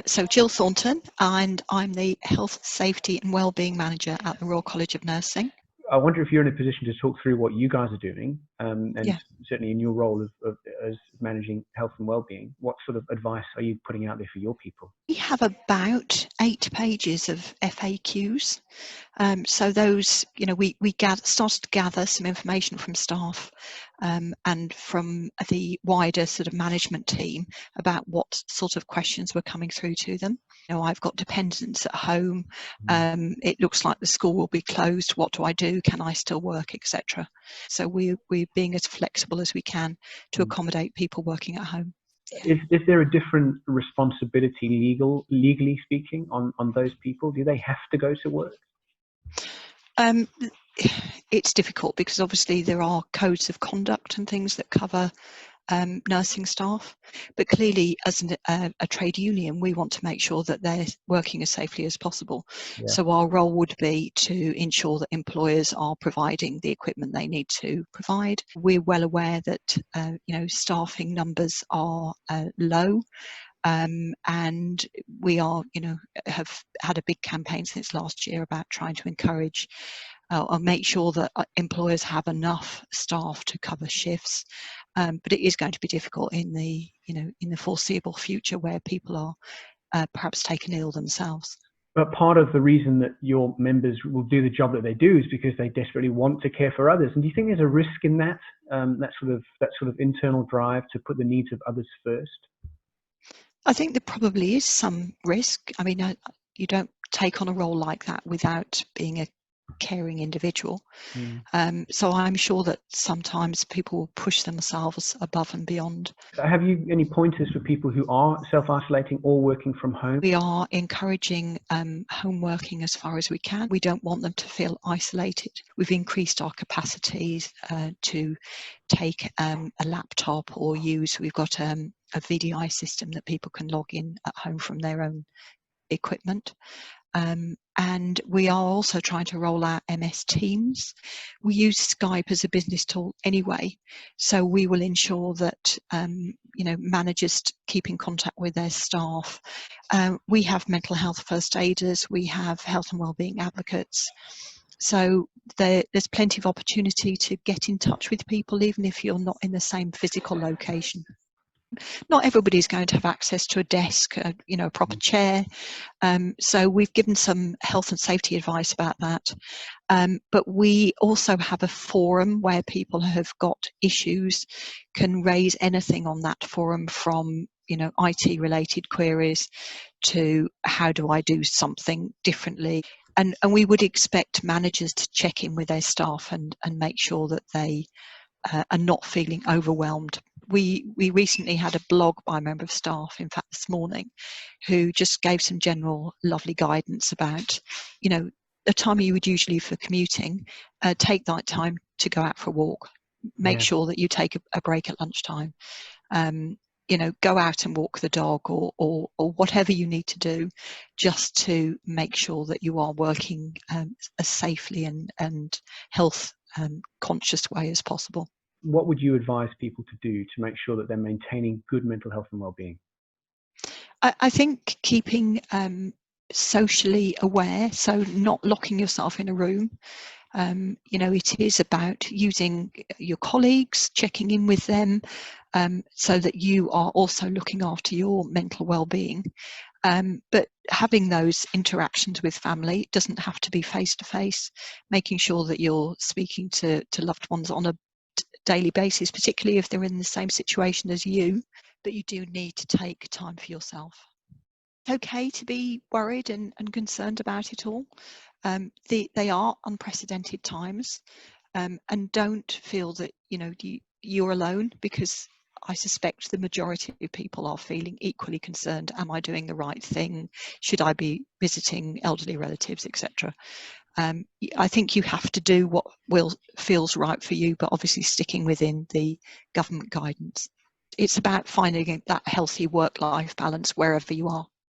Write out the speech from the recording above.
So Jill Thornton, and I'm the Health, Safety and Wellbeing Manager at the Royal College of Nursing. I wonder if you're in a position to talk through what you guys are doing, and Yeah. certainly in your role as managing health and wellbeing, what sort of advice are you putting out there for your people? We have about 8 pages of FAQs. So those, we started to gather some information from staff and from the wider sort of management team about what sort of questions were coming through to them. I've got dependents at home. It looks like the school will be closed. What do I do? Can I still work, etc. So we're being as flexible as we can to accommodate people working at home. Is there a different responsibility, legally speaking, on those people? Do they have to go to work? It's difficult because obviously there are codes of conduct and things that cover nursing staff, but clearly as a trade union we want to make sure that they're working as safely as possible. Yeah. So our role would be to ensure that employers are providing the equipment they need to provide. We're well aware that staffing numbers are low. And we are, have had a big campaign since last year about trying to encourage or make sure that employers have enough staff to cover shifts. But it is going to be difficult in the foreseeable future where people are perhaps taken ill themselves. But part of the reason that your members will do the job that they do is because they desperately want to care for others. And do you think there's a risk in that, that sort of internal drive to put the needs of others first? I think there probably is some risk. I mean, you don't take on a role like that without being a caring individual. So I'm sure that sometimes people will push themselves above and beyond. Have you any pointers for people who are self-isolating or working from home? We are encouraging home working as far as we can. We don't want them to feel isolated. We've increased our capacities to take a laptop or we've got a VDI system that people can log in at home from their own equipment. And we are also trying to roll out MS Teams. We use Skype as a business tool anyway, so we will ensure that managers keep in contact with their staff. We have mental health first aiders, we have health and wellbeing advocates. So there's plenty of opportunity to get in touch with people, even if you're not in the same physical location. Not everybody's going to have access to a desk, a proper chair. So we've given some health and safety advice about that. But we also have a forum where people have got issues, can raise anything on that forum from, IT related queries to how do I do something differently. And we would expect managers to check in with their staff and make sure that they are not feeling overwhelmed. We recently had a blog by a member of staff, in fact this morning, who just gave some general lovely guidance about, the time you would usually for commuting, take that time to go out for a walk. Make sure that you take a break at lunchtime. Go out and walk the dog or whatever you need to do just to make sure that you are working as safely and health conscious way as possible. What would you advise people to do to make sure that they're maintaining good mental health and well-being? I think keeping socially aware, so not locking yourself in a room. It is about using your colleagues, checking in with them, so that you are also looking after your mental well-being. But having those interactions with family doesn't have to be face-to-face, making sure that you're speaking to loved ones on a daily basis, particularly if they're in the same situation as you, but you do need to take time for yourself. It's okay to be worried and concerned about it all. They are unprecedented times, and don't feel that you're alone, because I suspect the majority of people are feeling equally concerned. Am I doing the right thing? Should I be visiting elderly relatives, etc.? I think you have to do what feels right for you, but obviously sticking within the government guidance. It's about finding that healthy work-life balance wherever you are.